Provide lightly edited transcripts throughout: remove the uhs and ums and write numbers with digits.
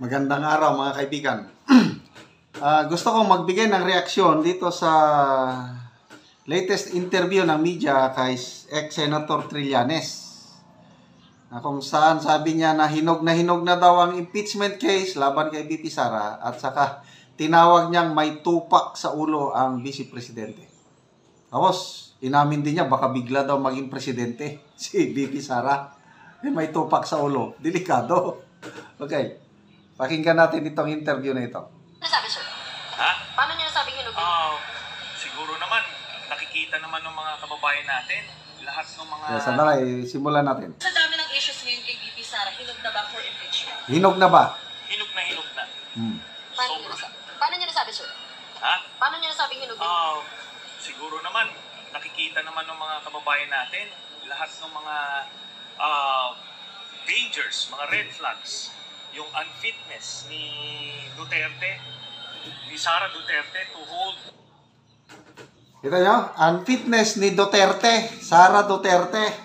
Magandang araw mga kaibigan. Gusto kong magbigay ng reaksyon dito sa latest interview ng media kay ex-Senator Trillanes. Kung saan sabi niya na hinog na daw ang impeachment case laban kay VP Sara at saka tinawag niyang may tupak sa ulo ang Vice Presidente. Tapos, inamin din niya baka bigla daw maging presidente si VP Sara. May tupak sa ulo. Delikado. Okay. Pakinggan natin itong interview na ito. Ano sabi, sir? Ha? Paano niyo nasabing hinog? Siguro naman, nakikita naman ng mga kababayan natin, lahat ng mga... Sandali, simulan natin. Sa dami ng issues ngayon kay VP Sara, hinog na ba for impeachment? Hinog na ba? Hinog na. Paano niyo nasabi, sir? Ha? Paano niyo nasabing hinog? Siguro naman, nakikita naman ng mga kababayan natin, lahat ng mga dangers, mga red flags, yung unfitness ni Duterte, ni Sara Duterte to hold. Kita nyo? Unfitness ni Duterte, Sara Duterte.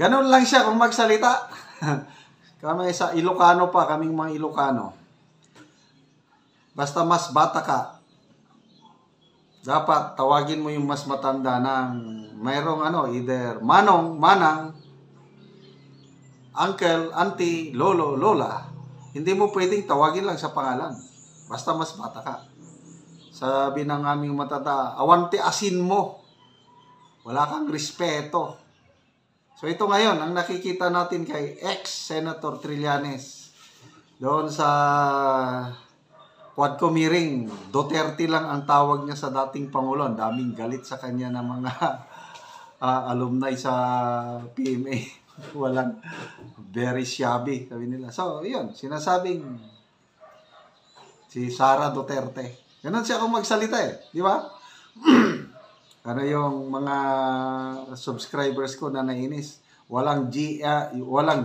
Ganun lang siya kung magsalita. Kami sa Ilocano pa, kaming mga Ilocano. Basta mas bata ka, dapat tawagin mo yung mas matanda ng mayroong either manong, manang, uncle, auntie, lolo, lola. Hindi mo pwedeng tawagin lang sa pangalan. Basta mas bata ka. Sabi ng aming matata, awante asin mo. Wala kang respeto. So ito ngayon, ang nakikita natin kay ex-Senator Trillanes. Doon sa Quadco Miring, Duterte lang ang tawag niya sa dating Pangulo. Daming galit sa kanya ng mga alumni sa PMA. Walang very shabby, sabi nila. So, yun, sinasabing si Sara Duterte. Ganun siya kung magsalita di ba? Ano yung mga subscribers ko na nainis? Walang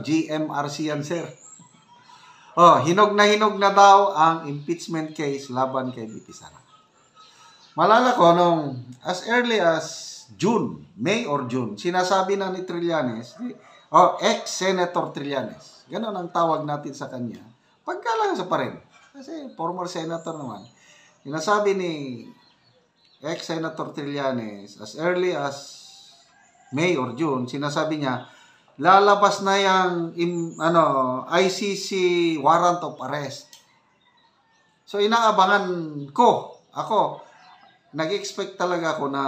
GMRC yan, sir. Hinog na daw ang impeachment case laban kay VP Sara. Malala ko nung as early as June, May or June, sinasabi na ni Trillanes, ex-Senator Trillanes. Ganon ang tawag natin sa kanya. Pagkalasa pa rin. Kasi former senator naman. Sinasabi ni ex-Senator Trillanes, as early as May or June, sinasabi niya, lalabas na yung ICC warrant of arrest. So inaabangan ko, ako, nag-expect talaga ako na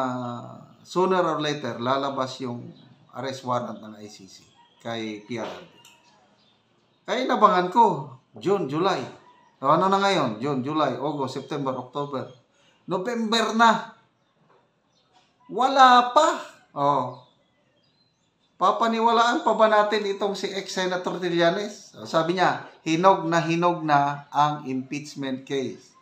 sooner or later lalabas yung arrest warrant ng ICC kay PRRD. Kaya inabangan ko, June, July. So, ano na ngayon? June, July, August, September, October. November na. Wala pa. Papaniwalaan pa ba natin itong si ex-Senator Trillanes? Sabi niya, hinog na ang impeachment case.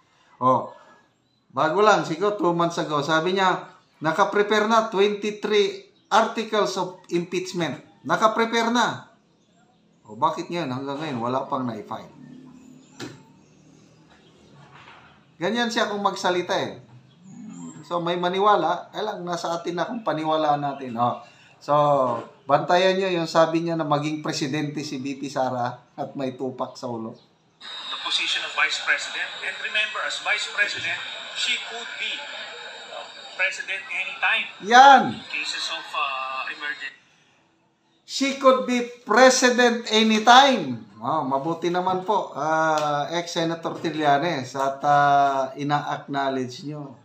Bago lang, siguro 2 months ago, sabi niya, nakaprepare na 23 articles of impeachment. Naka-prepare na. Bakit ngayon? Hanggang ngayon, wala pang na-file. Ganyan siya kung magsalita So, may maniwala. Kailang nasa atin na kung paniwalaan natin. So, bantayan nyo yung sabi niya na maging presidente si VP Sara at may tupak sa ulo. The position of Vice President. And remember, as Vice President, she could be President anytime. Yan! In cases of emergency. She could be president anytime. Mabuti naman po, ex-Senator Trillanes, at ina-acknowledge nyo.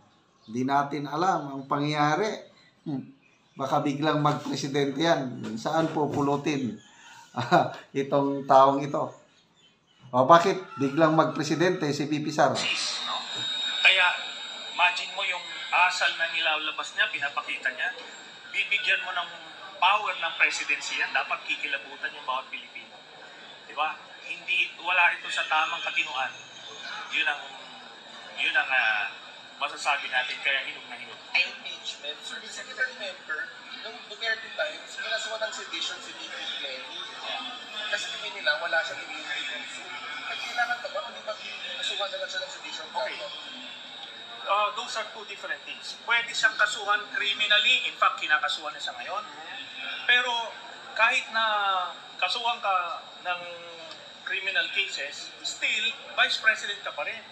Hindi natin alam ang pangyayari. Baka biglang mag-presidente yan. Saan po pulutin itong taong ito? Bakit biglang mag-presidente si VP Sara? Kaya, imagine mo yung asal na nilalabas niya, pinapakita niya, bibigyan mo ng power ng presidency yan, dapat kikilabutan yung bawat Pilipino. Di ba? Wala ito sa tamang katinuan. Yun ang masasabi natin, kaya hinog na hinog. Impeachment, sir, kasi kita remember, nung Duterte times, kinasuhan ng sedition si VP Lenny. Kasi tingin nila, wala siyang immunity. Ay, kailangan ka ba? Kung di ba nasuhan na lang siya ng sedition? Okay. Those are two different things. Pwede siyang kasuhan criminally, in fact, kinakasuhan na siya ngayon. Pero kahit na kasuhan ka ng criminal cases, still, Vice President ka pa rin.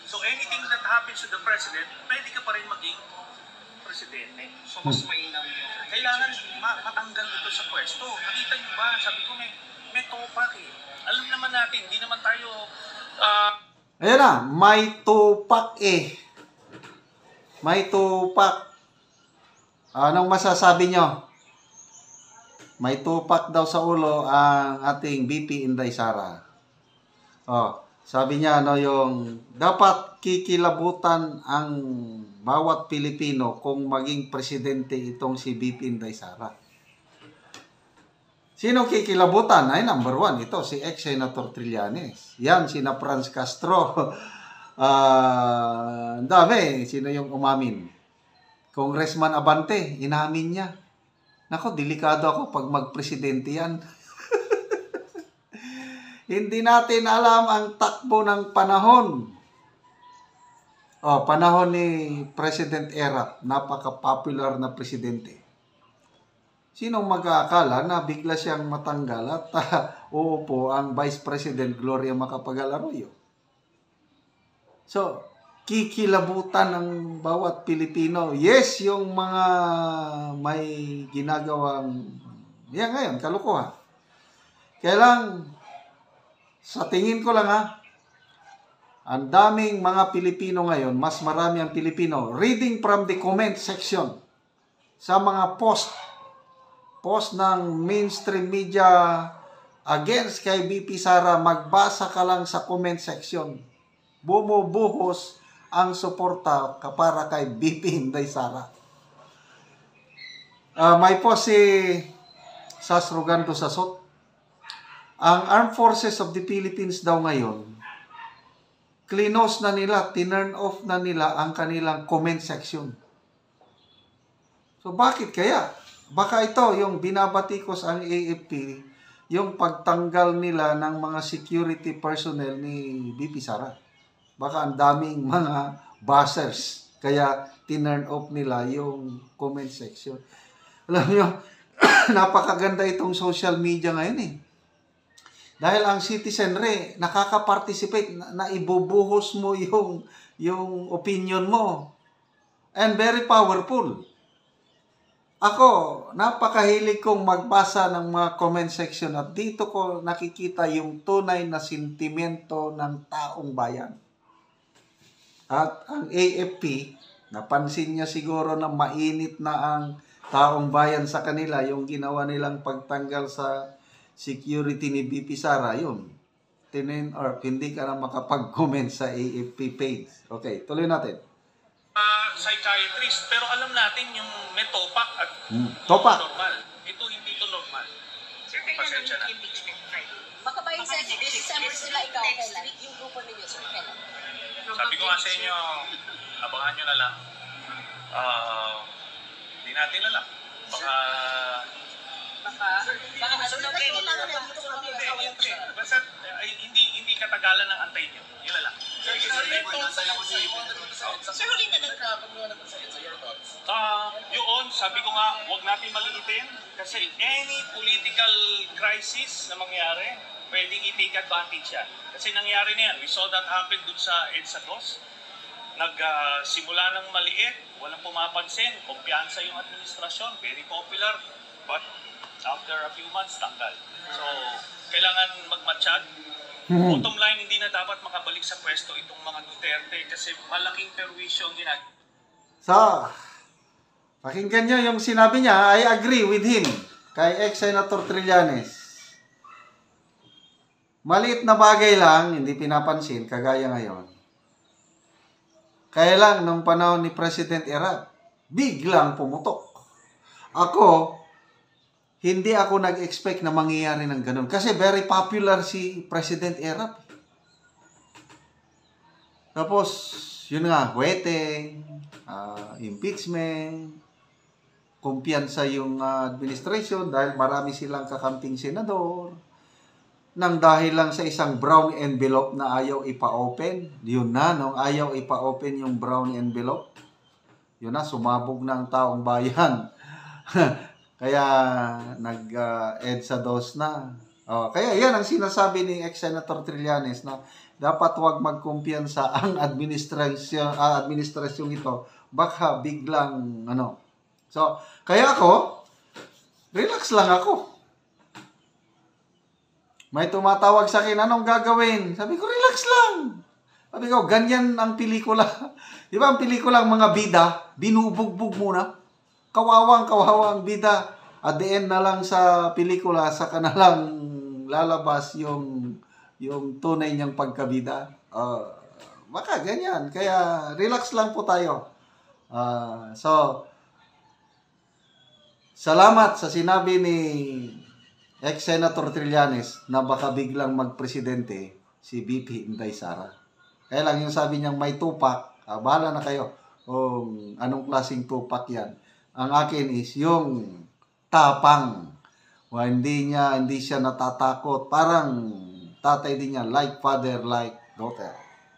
So anything that happens to the President, pwede ka pa rin maging Presidente. So mas mainam yun. Kailangan matanggal ito sa pwesto. Nakita niyo ba? Sabi ko, may topak eh. Alam naman natin, hindi naman tayo... Ayan na, may tupak eh. May tupak. Anong masasabi nyo? May tupak daw sa ulo ang ating VP Inday Sara. Sabi niya yung dapat kikilabutan ang bawat Pilipino kung maging presidente itong si VP Inday Sara. Sino kikilabutan? Ay, number 1, ito si ex-Senator Trillanes. Yan, sina Franz Castro. Ang dami. Sino yung umamin? Congressman Abante, inamin niya. Nako, delikado ako pag magpresidente yan. Hindi natin alam ang takbo ng panahon. Panahon ni President Erap, napaka-popular na presidente. Sinong mag-aakala na bigla siyang matanggal at uupo ang Vice President Gloria Macapagal Arroyo? So, kikilabutan ng bawat Pilipino. Yes, yung mga may ginagawang ngayon, kalukuhan. Kaya lang, sa tingin ko lang ang daming mga Pilipino ngayon, mas marami ang Pilipino, reading from the comment section sa mga post ng mainstream media against kay VP Sara, magbasa ka lang sa comment section. Bumubuhos ang suporta para kay VP Inday Sara. May post si Sas Rugando Sasot. Ang Armed Forces of the Philippines daw ngayon, cleanos na nila, tinurn off na nila ang kanilang comment section. So bakit kaya? Baka ito, yung binabatikos ang AFP, yung pagtanggal nila ng mga security personnel ni VP Sara. Baka ang daming mga buzzers, kaya tinurn off nila yung comment section. Alam nyo, napakaganda itong social media ngayon eh. Dahil ang citizenry, nakaka-participate, na ibubuhos mo yung opinion mo. And very powerful. Ako, napakahilig kong magbasa ng mga comment section at dito ko nakikita yung tunay na sentimento ng taong bayan. At ang AFP, napansin niya siguro na mainit na ang taong bayan sa kanila, yung ginawa nilang pagtanggal sa security ni VP Sara, yun. Hindi ka na makapag-comment sa AFP page. Okay, tuloy natin. Psychiatrist, pero alam natin yung may topak at topak. Normal. Ito hindi to normal. Sir, kailan Pasensya na. ang impeachment trial? Baka ba yung December sila ikaw kailan? Yung grupo ninyo, sir, kailan? Sabi ko nga sa inyo, abangan nyo na lang. Hindi natin alam. Baka basta hindi katagalan ng antay nyo. Yun na lang. Sir, huli na lang. Yun, sabi ko nga, huwag natin maliitin kasi any political crisis na mangyari, pwedeng i-take advantage yan. Kasi nangyari na yan. We saw that happen dun sa EDSA 2. Nagsimula ng maliit, walang pumapansin, kumpiyansa yung administrasyon, very popular, but after a few months, tanggal. So, kailangan magmatsyag. Bottom line, hindi na dapat makabalik sa pwesto itong mga Duterte kasi malaking perwisyo ang ginagawa. So, pakinggan nyo yung sinabi niya, I agree with him, kay ex-Senator Trillanes. Maliit na bagay lang, hindi pinapansin, kagaya ngayon. Kaya lang, nung panahon ni President Erap, biglang pumutok. Hindi ako nag-expect na mangyayari ng ganun. Kasi very popular si President Erap. Tapos, yun nga, waiting, impeachment, kumpiyansa yung administration dahil marami silang kakamping senador. Nang dahil lang sa isang brown envelope na ayaw ipa-open. Yun na, nung ayaw ipa-open yung brown envelope, yun na, sumabog na ang taong bayan. Kaya nag-EDSA 2 na. Kaya yan ang sinasabi ni ex-Senator Trillanes na dapat wag magkumpiyansa ang administrasyon ito. Baka biglang ano. So, kaya ako, relax lang ako. May tumatawag sa akin, anong gagawin? Sabi ko, relax lang. Sabi ko, ganyan ang pelikula. Di ba ang pelikula, ang mga bida, binubugbog muna. Kawawang bida. At the end na lang sa pelikula, saka na lang lalabas yung tunay niyang pagkabida. Baka ganyan. Kaya relax lang po tayo. So, salamat sa sinabi ni ex-Senator Trillanes na baka biglang magpresidente si BP Inday Sara. Kaya lang yung sabi niyang may tupak, bahala na kayo kung anong klaseng tupak yan. Ang akin is yung tapang. Hindi siya natatakot. Parang tatay din niya, like father, like daughter.